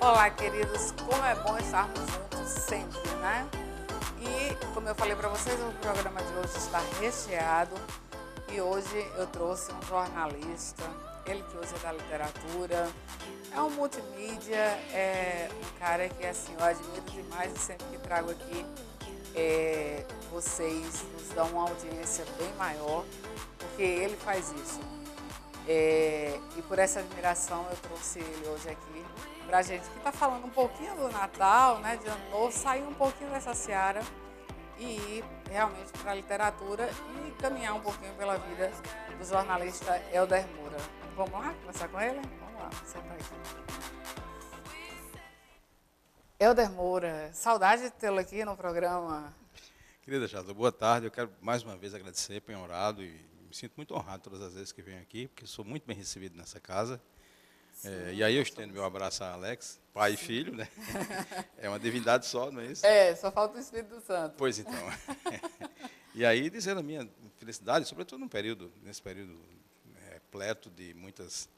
Olá, queridos, como é bom estarmos juntos sempre, né? E, como eu falei para vocês, o programa de hoje está recheado e hoje eu trouxe um jornalista, ele que hoje é da literatura, é um multimídia, é um cara que assim, eu admiro demais e sempre que trago aqui, vocês nos dão uma audiência bem maior, porque ele faz isso. E por essa admiração eu trouxe ele hoje aqui para a gente que está falando um pouquinho do Natal, né, de Ano Novo, sair um pouquinho dessa seara e ir realmente para a literatura e caminhar um pouquinho pela vida do jornalista Helder Moura. Vamos lá conversar com ele? Vamos lá, senta aí. Helder Moura, saudade de tê-lo aqui no programa. Querida Jada, boa tarde. Eu quero mais uma vez agradecer, penhorado, e me sinto muito honrado todas as vezes que venho aqui, porque sou muito bem recebido nessa casa. Sim, E aí eu estendo meu abraço a Alex, pai e filho, né? É uma divindade só, não é isso? Só falta o Espírito Santo. Pois então. E aí dizendo a minha felicidade, sobretudo nesse período repleto de muitas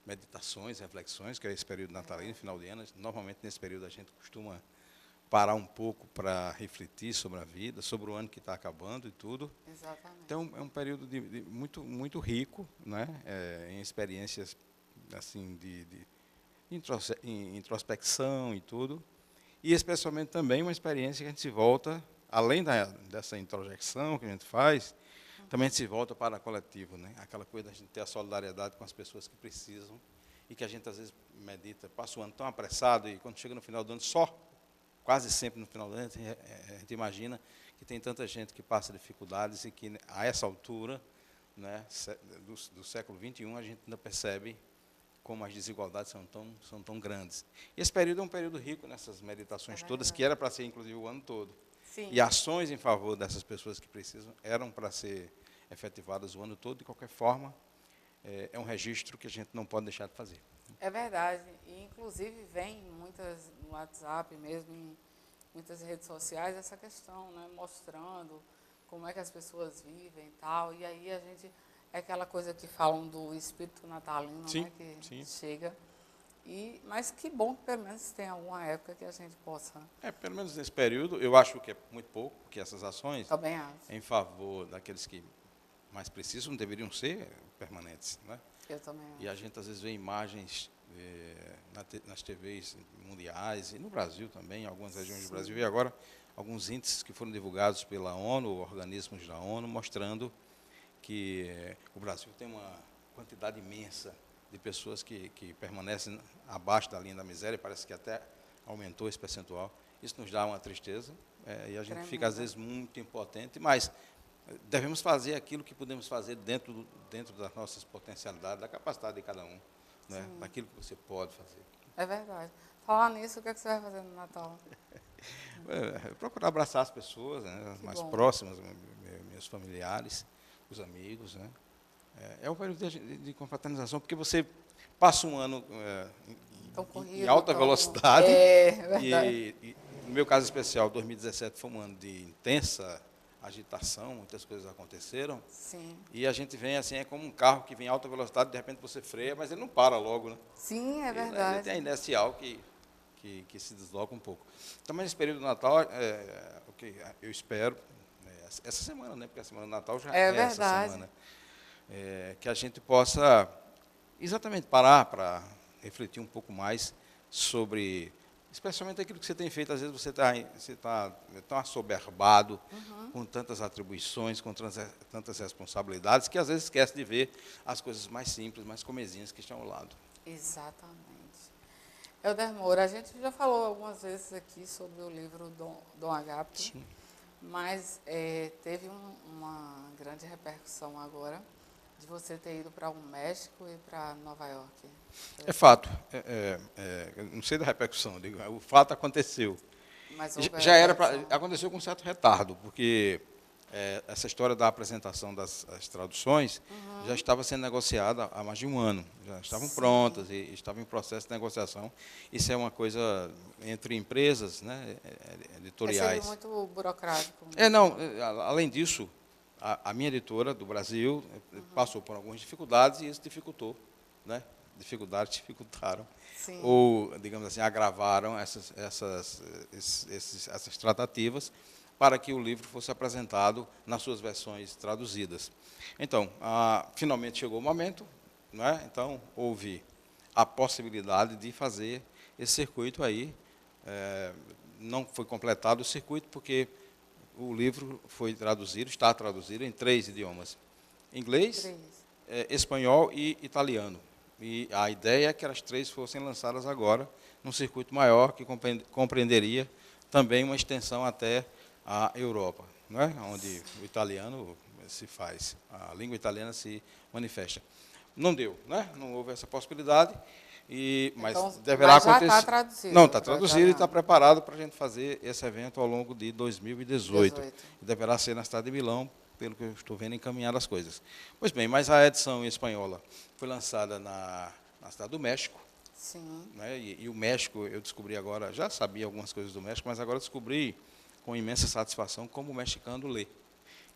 meditações, reflexões, que é esse período natalino, final de ano. Normalmente nesse período a gente costuma parar um pouco para refletir sobre a vida, sobre o ano que está acabando e tudo. Exatamente. Então é um período muito rico, né? Em experiências assim de introspecção e tudo, e especialmente também uma experiência que a gente se volta, além dessa introspecção que a gente faz, também a gente se volta para o coletivo, né? Aquela coisa da gente ter a solidariedade com as pessoas que precisam e que a gente às vezes medita, passa o ano tão apressado e quando chega no final do ano quase sempre no final do ano, a gente imagina que tem tanta gente que passa dificuldades e que a essa altura, né, do século XXI, a gente ainda percebe como as desigualdades são tão grandes. E esse período é um período rico nessas meditações todas, que era para ser, inclusive, o ano todo. Sim. E ações em favor dessas pessoas que precisam eram para ser efetivadas o ano todo. De qualquer forma, é um registro que a gente não pode deixar de fazer. É verdade. E, inclusive, vem muitas no WhatsApp mesmo, em muitas redes sociais, essa questão, né, mostrando como é que as pessoas vivem e tal. E aí a gente... É aquela coisa que falam do espírito natalino, Sim, né, que sim. chega. Mas que bom que pelo menos tem alguma época que a gente possa... Pelo menos nesse período, eu acho que é muito pouco, porque essas ações Também acho. em favor daqueles que mais precisam deveriam ser permanentes, né? Eu também acho. E a gente às vezes vê imagens nas TVs mundiais e no Brasil também, em algumas regiões do Brasil, e agora alguns índices que foram divulgados pela ONU, organismos da ONU, mostrando que o Brasil tem uma quantidade imensa de pessoas que permanecem abaixo da linha da miséria, parece que até aumentou esse percentual. Isso nos dá uma tristeza, e a gente fica, às vezes, muito impotente, mas devemos fazer aquilo que podemos fazer dentro das nossas potencialidades, da capacidade de cada um, né? Daquilo que você pode fazer. É verdade. Falar nisso, o que, é que você vai fazer no Natal? Procurar abraçar as pessoas, né, as mais próximas, meus familiares, os amigos, né? É um período de confraternização, porque você passa um ano em alta velocidade. É verdade. E, no meu caso especial, 2017 foi um ano de intensa agitação, muitas coisas aconteceram. Sim. E a gente vem assim, é como um carro que vem em alta velocidade, de repente você freia, mas ele não para logo, né? Sim, é Ele verdade. tem a inercial que se desloca um pouco. Então, mas nesse período do Natal, o que eu espero, essa semana, né? Porque a semana do Natal já é essa semana. Que a gente possa exatamente parar para refletir um pouco mais sobre, especialmente aquilo que você tem feito. Às vezes você está tão assoberbado, com tantas atribuições, com tantas responsabilidades, que às vezes esquece de ver as coisas mais simples, mais comezinhas que estão ao lado. Exatamente. Helder Moura, a gente já falou algumas vezes aqui sobre o livro Dom Agape, Sim. mas teve uma grande repercussão agora de você ter ido para o México e para Nova York. É fato. Eu não sei da repercussão, digo, o fato aconteceu. Mas Aconteceu com um certo retardo, porque essa história da apresentação das traduções já estava sendo negociada há mais de um ano. Já estavam prontas e estavam em processo de negociação. Isso é uma coisa entre empresas, né, editoriais. Seria muito burocrático. Não, além disso, a minha editora do Brasil passou por algumas dificuldades e isso dificultou, né, dificultaram, Sim. ou, digamos assim, agravaram essas tratativas para que o livro fosse apresentado nas suas versões traduzidas. Então, finalmente chegou o momento, né? Então, houve a possibilidade de fazer esse circuito aí. Não foi completado o circuito porque o livro está traduzido em 3 idiomas: inglês, espanhol e italiano. E a ideia é que as 3 fossem lançadas agora, num circuito maior, que compreenderia também uma extensão até a Europa, não é? Onde o italiano se faz, a língua italiana se manifesta. Não deu, né? Não houve essa possibilidade, mas então, deverá já acontecer. está traduzido. Não, está traduzido e está preparado para a gente fazer esse evento ao longo de 2018. E deverá ser na cidade de Milão, pelo que eu estou vendo, encaminhar as coisas. Pois bem, mas a edição espanhola foi lançada na cidade do México. Sim. Né? E o México, eu descobri agora, já sabia algumas coisas do México, mas agora descobri com imensa satisfação como o mexicano lê.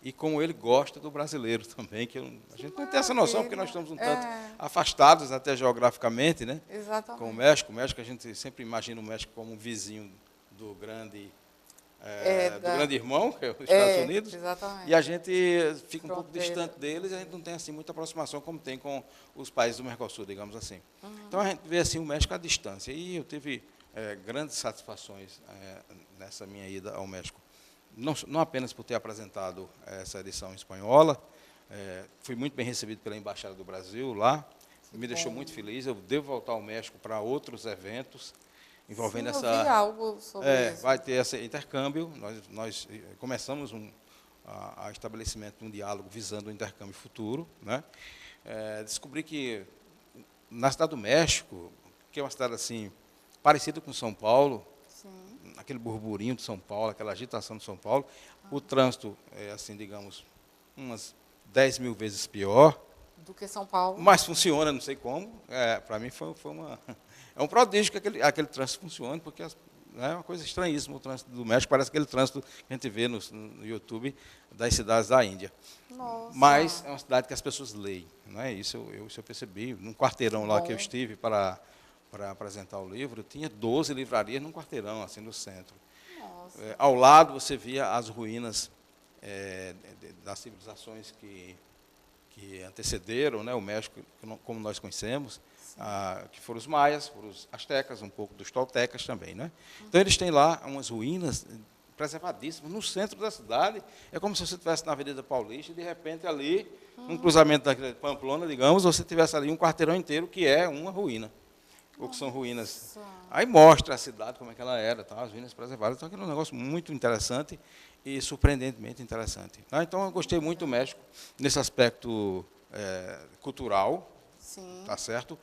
E como ele gosta do brasileiro também, que a gente não tem essa noção, porque nós estamos um tanto afastados até geograficamente, né? Exatamente. Com o México. O México, a gente sempre imagina o México como um vizinho do grande irmão, que é os Estados Unidos. Exatamente. E a gente fica um pouco distante deles, e a gente não tem assim muita aproximação como tem com os países do Mercosul, digamos assim. Então a gente vê assim o México à distância. E eu tive grandes satisfações nessa minha ida ao México. Não apenas por ter apresentado essa edição espanhola, fui muito bem recebido pela Embaixada do Brasil lá, me deixou muito feliz. Eu devo voltar ao México para outros eventos envolvendo eu vi algo sobre isso. Vai ter esse intercâmbio. Nós começamos a estabelecimento de um diálogo visando o intercâmbio futuro, né? Descobri que na cidade do México, que é uma cidade assim parecida com São Paulo, aquele burburinho de São Paulo, aquela agitação de São Paulo, o trânsito é, assim, digamos, umas 10 mil vezes pior. Do que São Paulo. Mas funciona, não sei como. Para mim foi é um prodígio que aquele trânsito funcione, porque é uma coisa estranhíssima o trânsito do México, parece aquele trânsito que a gente vê no YouTube das cidades da Índia. Nossa. Mas é uma cidade que as pessoas leem, não é? Isso eu percebi. Num quarteirão lá que eu estive para apresentar o livro, tinha 12 livrarias num quarteirão, assim, no centro. Ao lado você via as ruínas das civilizações que antecederam, né, o México, como nós conhecemos, que foram os maias, foram os astecas, um pouco dos toltecas também, né? Então eles têm lá umas ruínas preservadíssimas no centro da cidade. É como se você estivesse na Avenida Paulista e de repente ali, num cruzamento da Pamplona, digamos, você tivesse ali um quarteirão inteiro que é uma ruína. Ou que são ruínas. Aí mostra a cidade, como é que ela era, tá? As ruínas preservadas. Então, aquele é um negócio muito interessante e surpreendentemente interessante. Então, eu gostei muito do México nesse aspecto cultural, tá certo?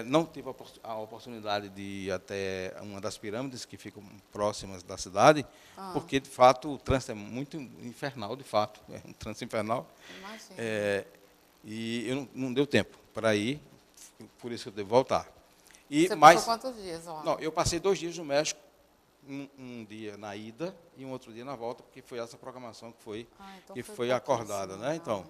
Não tive a oportunidade de ir até uma das pirâmides que ficam próximas da cidade, porque, de fato, o trânsito é muito infernal, de fato. É um trânsito infernal. E não deu tempo para ir, por isso eu devo voltar. Você passou quantos dias lá? Não, eu passei 2 dias no México, um dia na ida e um outro dia na volta, porque foi essa programação que foi acordada, né? Então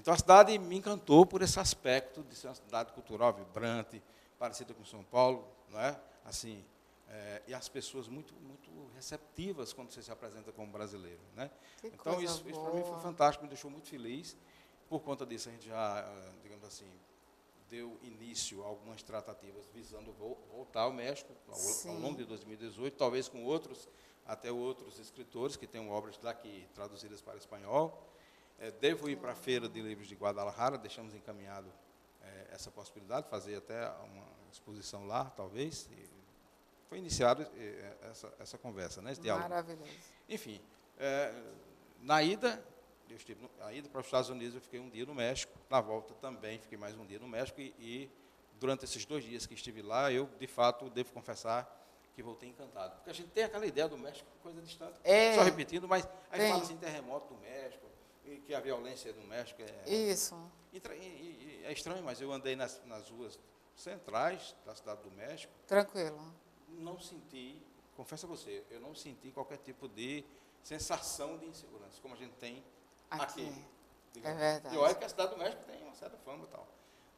a cidade me encantou por esse aspecto de ser uma cidade cultural vibrante, parecida com São Paulo, né? Assim, e as pessoas muito receptivas quando você se apresenta como brasileiro, né? Então isso para mim foi fantástico, me deixou muito feliz. Por conta disso a gente já, digamos assim, deu início a algumas tratativas visando voltar ao México ao longo de 2018, talvez com até outros escritores que tenham obras daqui traduzidas para espanhol. Devo ir para a Feira de Livros de Guadalajara, deixamos encaminhado essa possibilidade, fazer até uma exposição lá, talvez. Foi iniciada essa conversa, né, esse diálogo. Maravilhoso. Enfim, na ida... A ida para os Estados Unidos, eu fiquei um dia no México. Na volta também fiquei mais um dia no México. E durante esses 2 dias que estive lá, eu, de fato, devo confessar que voltei encantado. Porque a gente tem aquela ideia do México, coisa distante. Só repetindo, mas aí fala assim, terremoto do México, e que a violência do México Isso. E é estranho, mas eu andei nas ruas centrais da cidade do México. Tranquilo. Não senti, confesso a você, eu não senti qualquer tipo de sensação de insegurança, como a gente tem aqui. É verdade. E olha que a cidade do México tem uma certa fama e tal,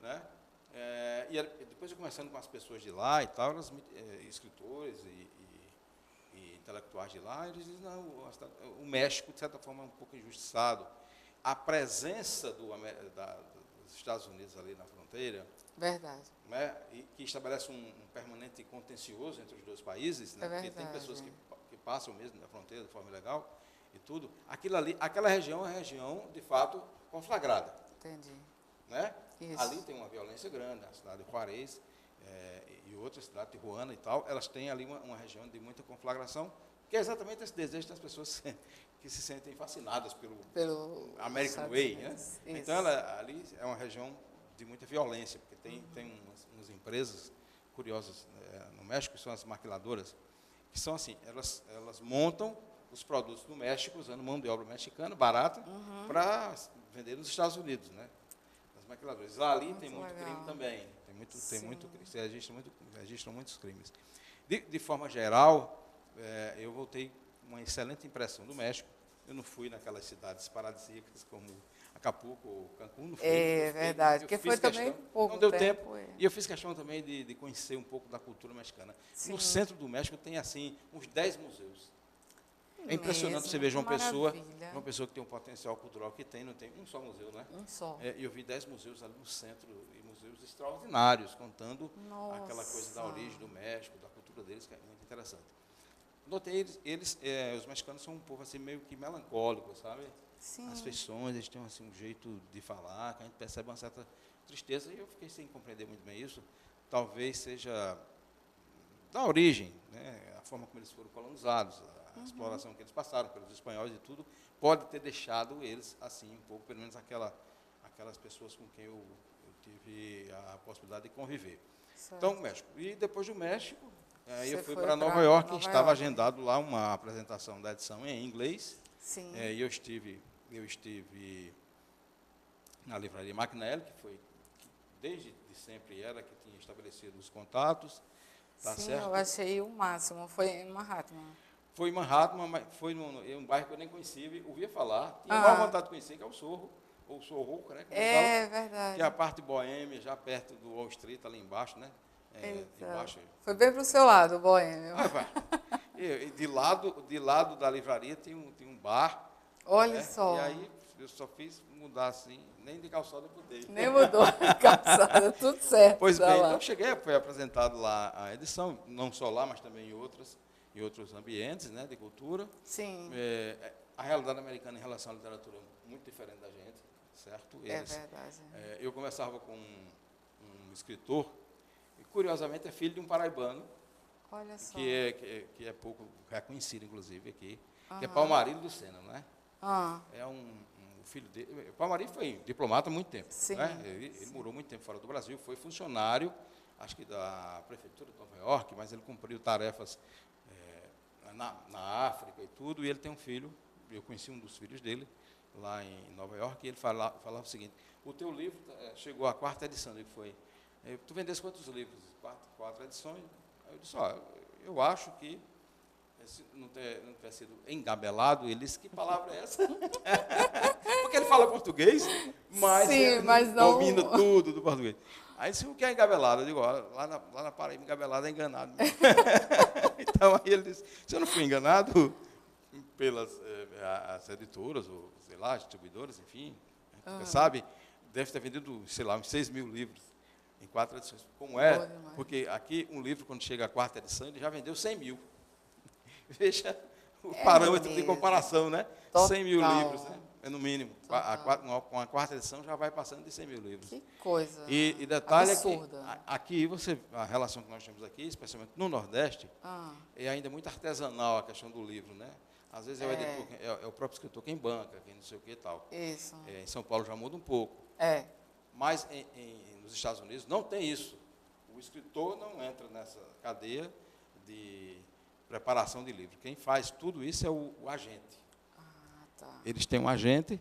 né? E depois eu conversando com as pessoas de lá e tal, escritores e intelectuais de lá, eles dizem, não, o México, de certa forma, é um pouco injustiçado. A presença dos Estados Unidos ali na fronteira, Verdade. né, que estabelece um permanente contencioso entre os dois países, né, porque tem pessoas que passam mesmo na fronteira de forma ilegal e tudo, aquela região é uma região, de fato, conflagrada. Entendi. Né? Isso. Ali tem uma violência grande, a cidade de Juarez e outras cidades, Tijuana e tal, elas têm ali uma região de muita conflagração, que é exatamente esse desejo das pessoas que se sentem fascinadas pelo American Way. Né? Então, ali é uma região de muita violência, porque tem umas empresas curiosas no México, que são as maquiladoras, que são assim, elas montam os produtos do México, usando mão de obra mexicana, barata, para vender nos Estados Unidos, né? As maquiladoras. Ali tem muito crime também, se registram muitos crimes. De forma geral, eu voltei com uma excelente impressão do México. Eu não fui naquelas cidades paradisíacas como Acapulco ou Cancún, não fui. Verdade, porque foi também pouco tempo. Não deu tempo. E eu fiz questão também de conhecer um pouco da cultura mexicana. Sim. No centro do México tem, assim, uns 10 museus. É impressionante você ver João Pessoa que tem um potencial cultural que não tem um só museu, né? Um só. E eu vi 10 museus ali no centro, e museus extraordinários, contando aquela coisa da origem do México, da cultura deles, que é muito interessante. Notei os mexicanos são um povo assim meio que melancólico, sabe? Sim. As feições, eles têm assim, um jeito de falar, que a gente percebe uma certa tristeza, e eu fiquei sem compreender muito bem isso. Talvez seja da origem, né? A forma como eles foram colonizados, a exploração que eles passaram pelos espanhóis e tudo, pode ter deixado eles assim um pouco, pelo menos aquelas pessoas com quem eu tive a possibilidade de conviver. Certo. Então, México. E depois do México, eu fui para Nova York, estava agendado lá uma apresentação da edição em inglês. Sim. E eu estive na livraria McNally, que desde sempre era que tinha estabelecido os contatos. Tá Sim, certo? Eu achei o máximo. Foi em Manhattan. Foi em Manhattan, mas foi um bairro que eu nem conhecia, ouvia falar. Tinha maior vontade de conhecer, que é o Sorro, ou Sorro, né? Verdade. Que é a parte boêmia, já perto do Wall Street, ali embaixo, né? Embaixo. Foi bem para o seu lado, o boêmio. De lado da livraria tinha um bar. Olha só. E aí eu só fiz mudar assim, nem de calçada eu mudei. Nem mudou de calçada, tudo certo. Pois bem, então foi apresentado lá a edição, não só lá, mas também em outros ambientes, né, de cultura. Sim. A realidade americana em relação à literatura é muito diferente da gente, certo? É verdade. Eu conversava com um escritor, e curiosamente é filho de um paraibano. Olha só. Que é pouco reconhecido, inclusive, aqui, que é Palmarillo do Sena, né? É um filho dele. O Palmarillo foi diplomata há muito tempo. Sim, né? Ele morou muito tempo fora do Brasil, foi funcionário, acho que da prefeitura de Nova York, mas ele cumpriu tarefas na África e tudo, e ele tem um filho, eu conheci um dos filhos dele, lá em Nova York, e ele falava o seguinte: o teu livro chegou à 4ª edição, ele foi, tu vendeste quantos livros? 4 edições. Eu disse, eu acho que não ter sido engabelado. Ele disse, que palavra é essa? Porque ele fala português, mas ele não domina tudo do português. Aí disse, o que é engabelado? Eu digo, lá na Paraíba, engabelado é enganado. Então, aí ele disse, se eu não fui enganado pelas as editoras, ou sei lá, distribuidoras, enfim, sabe, deve ter vendido, sei lá, uns 6 mil livros em 4 edições. Como é? Porque aqui, um livro, quando chega à 4ª edição, ele já vendeu 100 mil. Veja o parâmetro de comparação, né? Total. 100 mil livros, né? É no mínimo. Com a 4ª edição já vai passando de 100 mil livros. Que coisa E detalhe absurda. É que aqui, a relação que nós temos aqui, especialmente no Nordeste, é ainda muito artesanal a questão do livro, né? Às vezes é o editor, é o próprio escritor quem banca, quem não sei o que e tal. Isso. Em São Paulo já muda um pouco. Mas nos Estados Unidos não tem isso. O escritor não entra nessa cadeia de preparação de livro. Quem faz tudo isso é o agente. Tá. Eles têm um agente.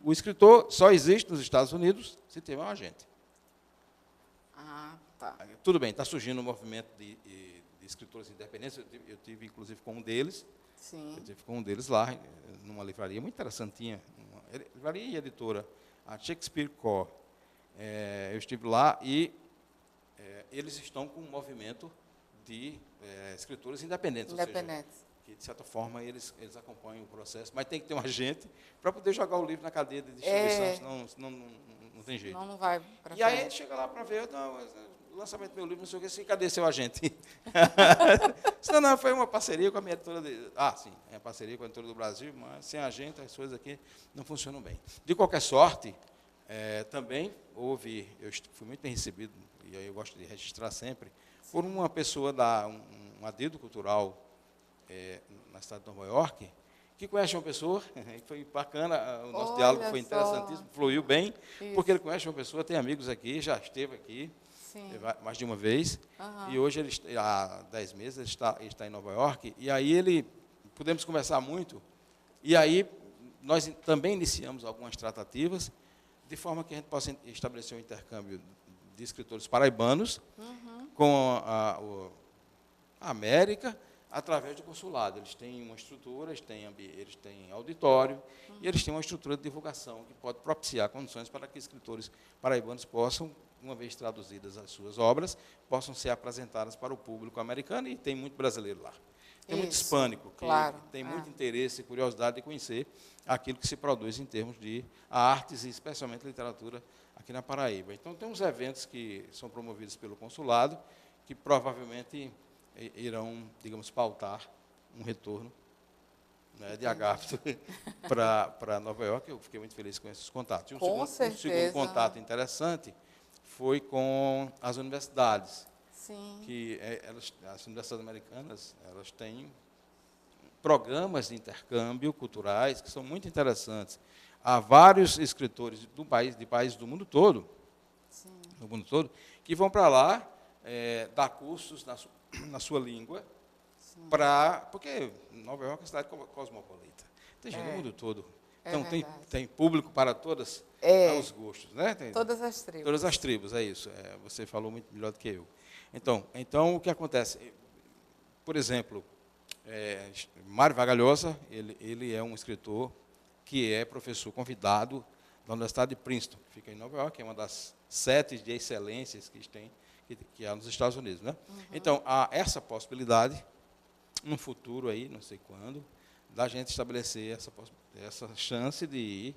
O escritor só existe nos Estados Unidos se tiver um agente. Tá. Tudo bem, está surgindo um movimento de escritores independentes. Eu tive, inclusive, com um deles. Sim. Eu tive com um deles lá, numa livraria muito interessantinha. Livraria e editora, a Shakespeare Core. eu estive lá e eles estão com um movimento de escritores independentes, ou seja, que, de certa forma, eles acompanham o processo, mas tem que ter um agente para poder jogar o livro na cadeia de distribuição, senão não tem jeito. Não vai para frente. E aí ele chega lá para ver, o lançamento do meu livro, não sei o que, assim, cadê seu agente? Não, foi uma parceria com a minha editora. Sim, é uma parceria com a editora do Brasil, mas sem agente as coisas aqui não funcionam bem. De qualquer sorte, também houve, eu fui muito bem recebido, e aí eu gosto de registrar sempre, por uma pessoa, um adido cultural na cidade de Nova York, que conhece uma pessoa, foi bacana, o nosso diálogo foi interessantíssimo, fluiu bem, porque ele conhece uma pessoa, tem amigos aqui, já esteve aqui, mais de uma vez, e hoje, há 10 meses, ele está em Nova York, e aí pudemos conversar muito, e aí nós também iniciamos algumas tratativas, de forma que a gente possa estabelecer um intercâmbio de escritores paraibanos com a América, através do consulado. Eles têm uma estrutura, eles têm auditório, e eles têm uma estrutura de divulgação que pode propiciar condições para que escritores paraibanos possam, uma vez traduzidas as suas obras, possam ser apresentadas para o público americano, e tem muito brasileiro lá. Tem muito hispânico, que tem muito interesse e curiosidade de conhecer aquilo que se produz em termos de artes e especialmente literatura aqui na Paraíba. Então, tem uns eventos que são promovidos pelo consulado, que provavelmente irão, digamos, pautar um retorno, né, de Agapto para Nova York. Eu fiquei muito feliz com esses contatos. E um segundo contato interessante foi com as universidades. Sim. Que as universidades americanas, elas têm programas de intercâmbio culturais que são muito interessantes. Há vários escritores de países do mundo todo, que vão para lá dar cursos na sua língua, porque Nova York é uma cidade cosmopolita. Tem gente do mundo todo. Então, tem público para todos os gostos. Né? Todas as tribos. Todas as tribos, é isso. Você falou muito melhor do que eu. Então, o que acontece? Por exemplo, Mário Vargalhosa, ele é um escritor que é professor convidado da Universidade de Princeton, que fica em Nova York, é uma das 7 de excelências que há nos Estados Unidos. Né? Então, há essa possibilidade, no futuro, aí, não sei quando, da gente estabelecer essa chance de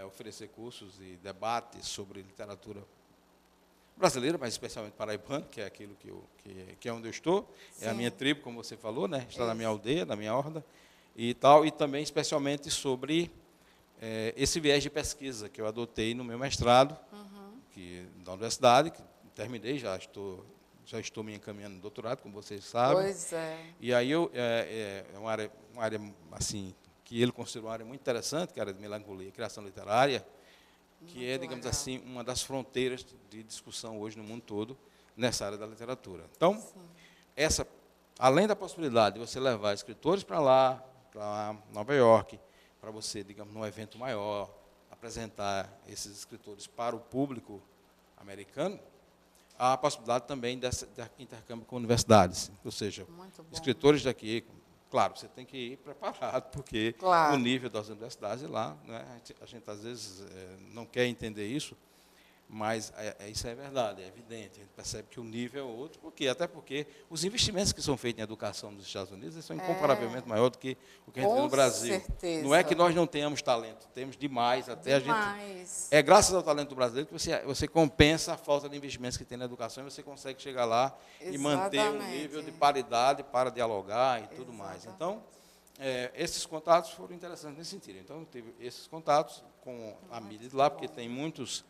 oferecer cursos e debates sobre literatura brasileira, mas especialmente paraibana, que é aquilo que é onde eu estou, é a minha tribo, como você falou, né? Está na minha aldeia, na minha horda, e também especialmente sobre esse viés de pesquisa que eu adotei no meu mestrado, da universidade, que terminei, já estou me encaminhando no doutorado, como vocês sabem. Pois é. E aí é uma área assim, que ele considerou uma área muito interessante, que é a área de melancolia e criação literária, que é, digamos assim, uma das fronteiras de discussão hoje no mundo todo, nessa área da literatura. Então, além da possibilidade de você levar escritores para lá, para Nova York, para você, digamos, num evento maior, apresentar esses escritores para o público americano, há a possibilidade também de intercâmbio com universidades, ou seja, escritores daqui. Claro, você tem que ir preparado, porque o nível das universidades lá, né, a gente às vezes não quer entender isso, mas isso é verdade, é evidente. A gente percebe que o nível é outro, até porque os investimentos que são feitos em educação nos Estados Unidos são incomparavelmente maiores do que o que a gente vê no Brasil. Certeza. Não é que nós não tenhamos talento, temos demais. A gente, é graças ao talento brasileiro que você compensa a falta de investimentos que tem na educação e você consegue chegar lá e manter um nível de paridade para dialogar e tudo mais. Então, esses contatos foram interessantes nesse sentido. Então, eu tive esses contatos com a mídia de lá, porque tem muitas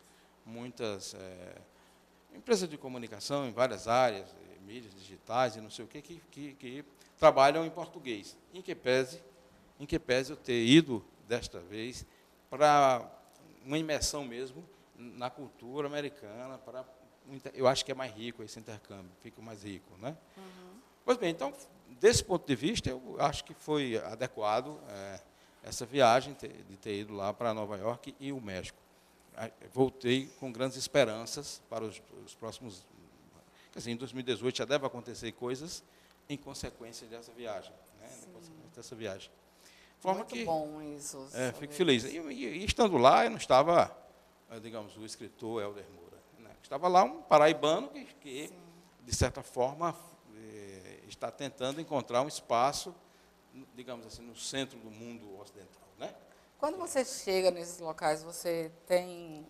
empresas de comunicação em várias áreas, mídias digitais e não sei o que trabalham em português. Em que pese eu ter ido, desta vez, para uma imersão mesmo na cultura americana. Eu acho que é mais rico esse intercâmbio, fica mais rico. Né? Pois bem, então, desse ponto de vista, eu acho que foi adequado essa viagem, de ter ido lá para Nova York e o México. Voltei com grandes esperanças para os próximos. Quer dizer, em 2018 já deve acontecer coisas em consequência dessa viagem. Né? Muito bom isso. Fico feliz. E estando lá, eu não estava digamos, o escritor Helder Moura, né? Estava lá um paraibano que de certa forma, está tentando encontrar um espaço, digamos assim, no centro do mundo ocidental, né? Quando você chega nesses locais, você tem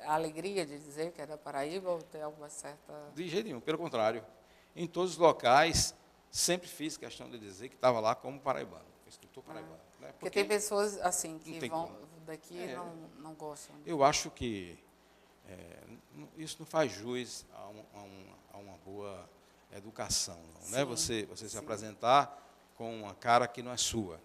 a alegria de dizer que é da Paraíba ou tem alguma certa... De jeito nenhum, pelo contrário. Em todos os locais, sempre fiz questão de dizer que estava lá como paraibano, escritor paraibano. Né? Porque tem pessoas assim que vão como. daqui e não gostam. Eu acho que isso não faz jus a uma boa educação, não, né? Você se apresentar com uma cara que não é sua,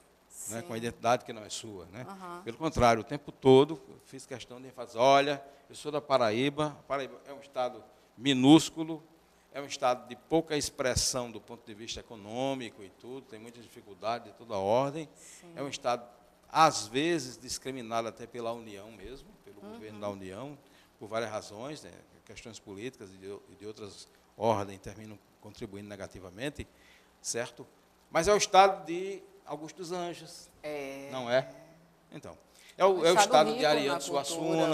né? Com a identidade que não é sua, né? Pelo contrário, o tempo todo fiz questão de enfatizar, olha, eu sou da Paraíba. Paraíba é um estado minúsculo, é um estado de pouca expressão do ponto de vista econômico e tudo, tem muita dificuldade de toda ordem. É um estado, às vezes, discriminado até pela União mesmo, pelo governo da União, por várias razões, né? Questões políticas e de outras ordens terminam contribuindo negativamente, certo? Mas é o estado de Augusto dos Anjos, não é? Então, é o estado de Ariano Suassuna,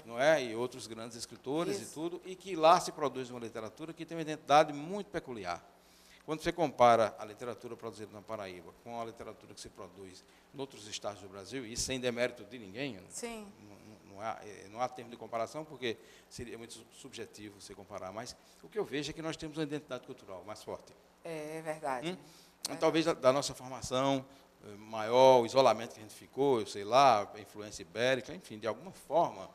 não é? E outros grandes escritores e tudo, e que lá se produz uma literatura que tem uma identidade muito peculiar. Quando você compara a literatura produzida na Paraíba com a literatura que se produz em outros estados do Brasil, e sem demérito de ninguém, não há termo de comparação, porque seria muito subjetivo você comparar, mas o que eu vejo é que nós temos uma identidade cultural mais forte. É verdade. Talvez da nossa formação maior, o isolamento que a gente ficou, eu sei lá, a influência ibérica, enfim, de alguma forma,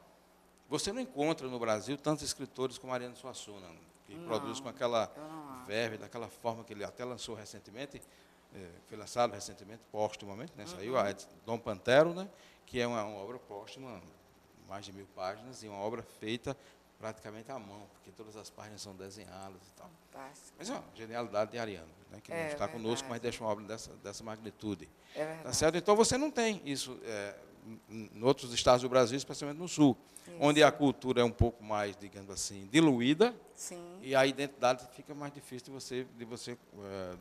você não encontra no Brasil tantos escritores como Ariano Suassuna, que produz com aquela verve, daquela forma que ele até lançou recentemente, foi lançado recentemente, póstumamente, né? Saiu a Dom Pantero, né? Que é uma obra póstuma, mais de 1000 páginas, e uma obra feita praticamente à mão, porque todas as páginas são desenhadas e tal. Fantástico. Mas é uma genialidade de Ariano, né? Que não está conosco, mas deixa uma obra dessa magnitude. É verdade. Tá certo? Então, você não tem isso em outros estados do Brasil, especialmente no Sul, onde a cultura é um pouco mais, digamos assim, diluída, Sim. e a identidade fica mais difícil de você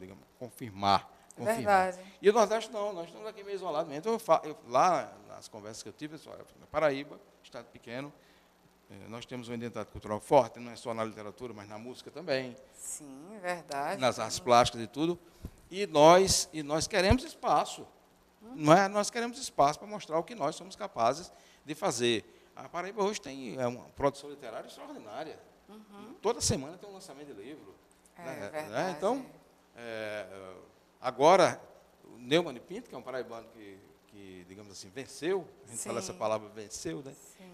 digamos, confirmar. Verdade. E o Nordeste não, nós estamos aqui meio isolados. Então, lá nas conversas que eu tive, na Paraíba, estado pequeno, nós temos uma identidade cultural forte, não é só na literatura, mas na música também. Sim, verdade. Nas artes plásticas e tudo. E nós queremos espaço. Não é? Nós queremos espaço para mostrar o que nós somos capazes de fazer. A Paraíba hoje tem uma produção literária extraordinária. Toda semana tem um lançamento de livro. Verdade. Né? Então, agora, o Neumann Pinto, que é um paraibano que, digamos assim, venceu, a gente fala essa palavra venceu, né?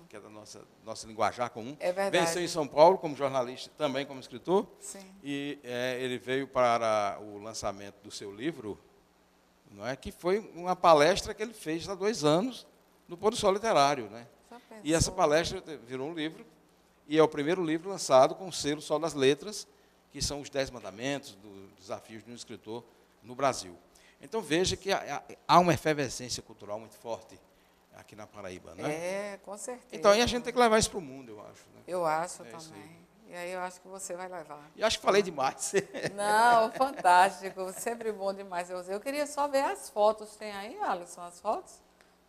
Que é da nossa linguajar comum. É verdade. Venceu em São Paulo como jornalista, também como escritor. Sim. E ele veio para o lançamento do seu livro, não é? Que foi uma palestra que ele fez há 2 anos no Pôr do Sol Literário. Né? E essa palestra virou um livro, e é o primeiro livro lançado com o selo Sol das Letras, que são os 10 mandamentos dos desafios de um escritor no Brasil. Então, veja que há uma efervescência cultural muito forte aqui na Paraíba. Né? Com certeza. Então, aí a gente tem que levar isso para o mundo, eu acho. Né? Eu acho também. E aí eu acho que você vai levar. E acho que falei demais. Não, fantástico. Sempre bom demais. Eu queria só ver as fotos. Tem aí, Alisson, as fotos?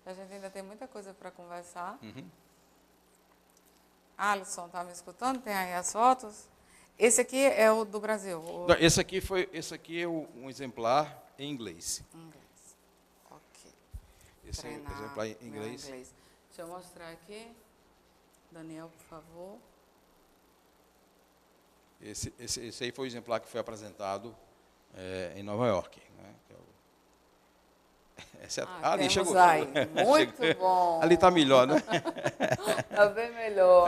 A gente ainda tem muita coisa para conversar. Alisson, está me escutando? Tem aí as fotos? Esse aqui é o do Brasil? Não, esse aqui é um exemplar em inglês. Inglês. Ok. Esse é o exemplar em inglês. Deixa eu mostrar aqui. Daniel, por favor. Esse aí foi o exemplar que foi apresentado em Nova York. Né? Ali chegou. Aí. Muito bom. Ali está melhor, né? Está bem melhor.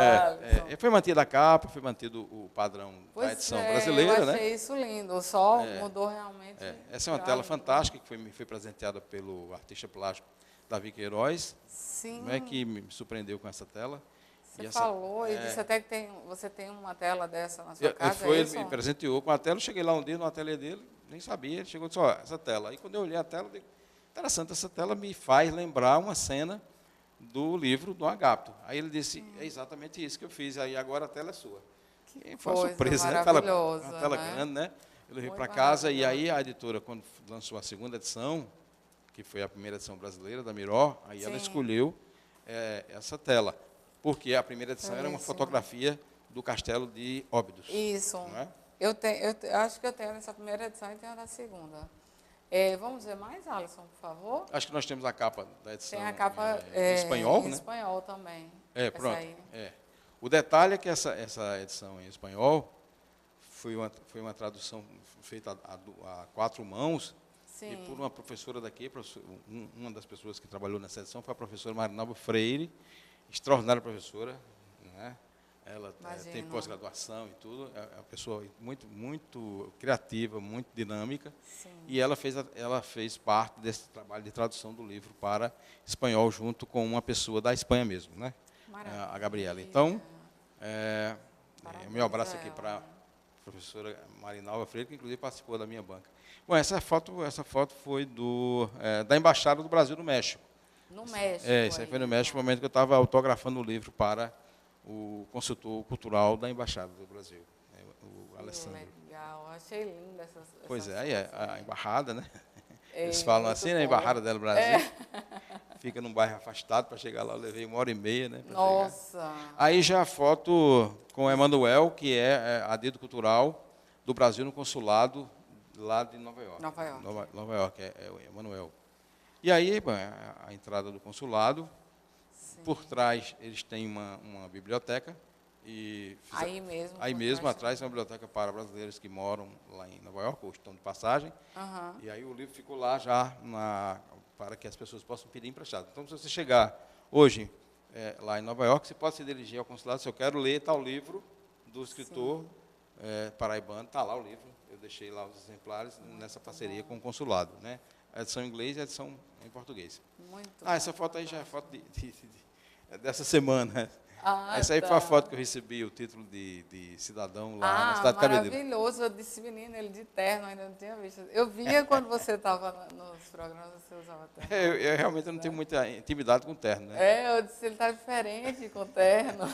Foi mantida a capa, foi mantido o padrão da edição brasileira. Eu achei isso lindo, só mudou realmente. Essa é uma tela fantástica que me foi presenteada pelo artista plástico Davi Queiroz. Sim. Não é que me surpreendeu com essa tela. Você falou e disse até que você tem uma tela dessa na sua casa. Ele me presenteou com a tela, eu cheguei lá um dia no ateliê dele, nem sabia, ele chegou e disse, ó, essa tela. Aí quando eu olhei a tela, eu digo, interessante, essa tela me faz lembrar uma cena do livro do Agapto. Aí ele disse, é exatamente isso que eu fiz, aí agora a tela é sua. E foi uma surpresa, né? Uma tela grande, né? Eu levei para casa e aí a editora, quando lançou a segunda edição, que foi a primeira edição brasileira da Miró, aí ela escolheu essa tela, porque a primeira edição era uma Belíssimo. fotografia do Castelo de Óbidos. Isso. Não é? Eu acho que eu tenho nessa primeira edição e tenho na segunda. Vamos ver mais, Alisson, por favor? Acho que nós temos a capa da edição Tem a capa em espanhol, em né? espanhol também. Pronto. Essa aí. O detalhe é que essa edição em espanhol foi uma tradução feita a 4 mãos. Sim. E por uma professora daqui, uma das pessoas que trabalhou nessa edição foi a professora Marinalva Freire, extraordinária professora, né? Ela tem pós-graduação e tudo, é uma pessoa muito, muito criativa, muito dinâmica. Sim. E ela fez parte desse trabalho de tradução do livro para espanhol, junto com uma pessoa da Espanha mesmo, né? Maravilha. A Gabriela. Então, meu abraço aqui ela. para a professora Marinalva Freire, que inclusive participou da minha banca. Bom, essa foto foi da Embaixada do Brasil no México. No México. Isso aí foi no México, no momento que eu estava autografando o livro para o consultor cultural da Embaixada do Brasil, o Alessandro. Legal, achei linda essa. Pois é, aí a embaixada, né? É, Eles falam muito assim, né? A bom. Embaixada do Brasil. Fica num bairro afastado, para chegar lá eu levei 1h30, né? Nossa! Aí já a foto com o Emanuel, que é adido cultural do Brasil no consulado lá de Nova York. Nova York, é o Emanuel. E aí, a entrada do consulado, Sim. por trás eles têm uma biblioteca. E Aí mesmo atrás, uma biblioteca para brasileiros que moram lá em Nova York, ou estão de passagem. Uhum. E aí o livro ficou lá já para que as pessoas possam pedir emprestado. Então, se você chegar hoje lá em Nova York, você pode se dirigir ao consulado, se eu quero ler tal livro do escritor paraibano, está lá o livro. Eu deixei lá os exemplares nessa parceria com o consulado, né? A edição em inglês e a edição em português. Muito essa foto aí já é foto dessa semana. Essa aí tá. foi a foto que eu recebi, o título de cidadão lá na cidade de Cabedelo. Maravilhoso. Eu disse, menino, ele de terno, ainda não tinha visto. Eu via quando você estava nos programas, você usava terno. Eu realmente não tenho muita intimidade com terno, né? Eu disse, ele está diferente com terno.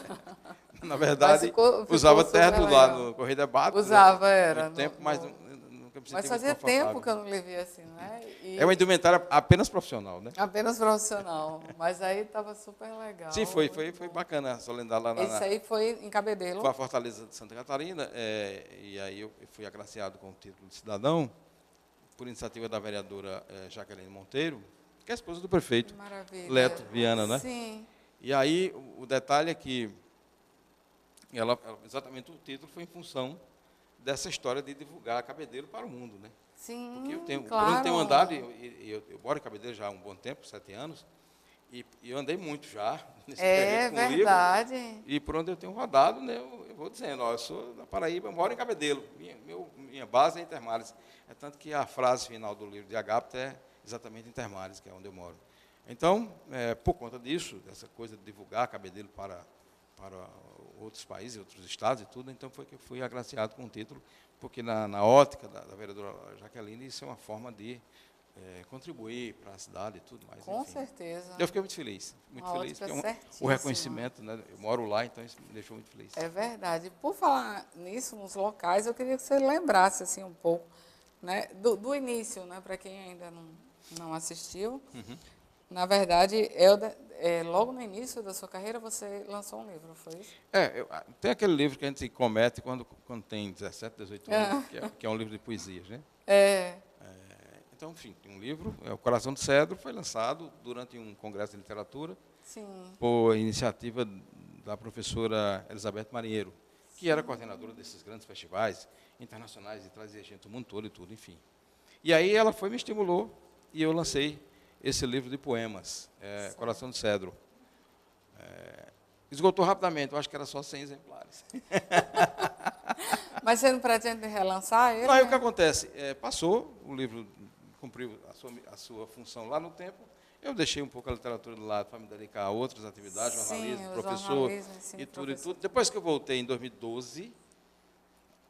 Na verdade, ficou usava super terno lá legal. no Correio Debate. Usava, né? era. Muito tempo, mas nunca me senti Mas muito fazia confortável. tempo que eu não lhe via assim, né? É uma indumentária apenas profissional, né? Apenas profissional. Mas aí estava super legal. Sim, foi bacana a solenidade lá Esse aí foi em Cabedelo. Foi a Fortaleza de Santa Catarina, e aí eu fui agraciado com o título de cidadão, por iniciativa da vereadora Jaqueline Monteiro, que é a esposa do prefeito Leto Viana, né? Sim. E aí o detalhe é que exatamente o título foi em função dessa história de divulgar Cabedelo para o mundo, né? Sim, porque eu tenho, claro. por onde eu tenho andado, eu moro em Cabedelo já há um bom tempo, 7 anos, e eu andei muito já nesse período com o livro. É verdade. E por onde eu tenho rodado, né, eu vou dizendo, eu sou da Paraíba, eu moro em Cabedelo, minha base é Intermares. É tanto que a frase final do livro de Agapto é exatamente Intermares, que é onde eu moro. Então, por conta disso, dessa coisa de divulgar Cabedelo para outros países, outros estados e tudo, então foi que eu fui agraciado com o título, porque na ótica da vereadora Jaqueline, isso é uma forma de contribuir para a cidade e tudo mais. Com enfim. certeza. Eu fiquei muito feliz, porque o reconhecimento, né, eu moro lá, então isso me deixou muito feliz. É verdade. Por falar nisso, nos locais, eu queria que você lembrasse assim, um pouco, né, do início, né, para quem ainda não assistiu. Uhum. Na verdade, logo no início da sua carreira, você lançou um livro, foi isso? Tem aquele livro que a gente comete quando tem 17, 18 anos, que é um livro de poesias, né? Então, enfim, tem um livro, O Coração do Cedro, foi lançado durante um congresso de literatura, Sim. por iniciativa da professora Elizabeth Marinheiro, que era coordenadora desses grandes festivais internacionais e trazia gente do mundo todo e tudo, enfim. E aí ela me estimulou e eu lancei esse livro de poemas, Coração do Cedro. Esgotou rapidamente, eu acho que era só 100 exemplares. Mas você não pretende relançar ele? Não, aí o que acontece? Passou, o livro cumpriu a sua função lá no tempo, eu deixei um pouco a literatura do lado para me dedicar a outras atividades, jornalismo, professor e tudo. Depois que eu voltei em 2012,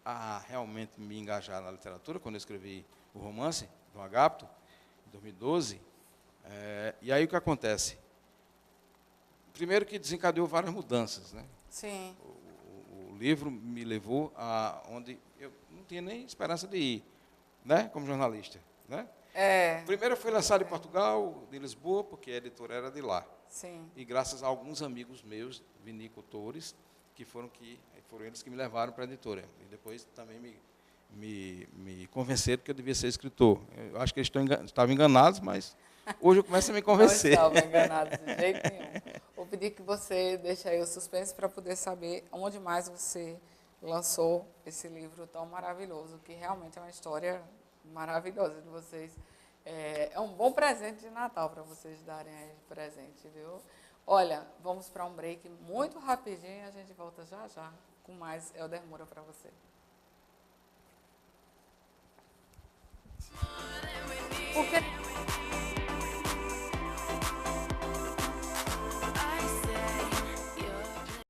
a realmente me engajar na literatura, quando eu escrevi o romance, do Agapto, em 2012, e aí o que acontece? Primeiro que desencadeou várias mudanças, né? Sim. O livro me levou a onde eu não tinha nem esperança de ir, né? Como jornalista, né? Primeiro foi lançado em Portugal, de Lisboa, porque a editora era de lá. Sim. E graças a alguns amigos meus, vinicultores, que foram eles que me levaram para a editora. E depois também me convenceram que eu devia ser escritor. Eu acho que eles estavam enganados, mas hoje eu começo a me convencer. Não estavam enganados de jeito nenhum. Vou pedir que você deixe aí o suspense para poder saber onde mais você lançou esse livro tão maravilhoso, que realmente é uma história maravilhosa de vocês. É um bom presente de Natal para vocês darem aí de presente, viu? Olha, vamos para um break muito rapidinho e a gente volta já já com mais Helder Moura para você. Porque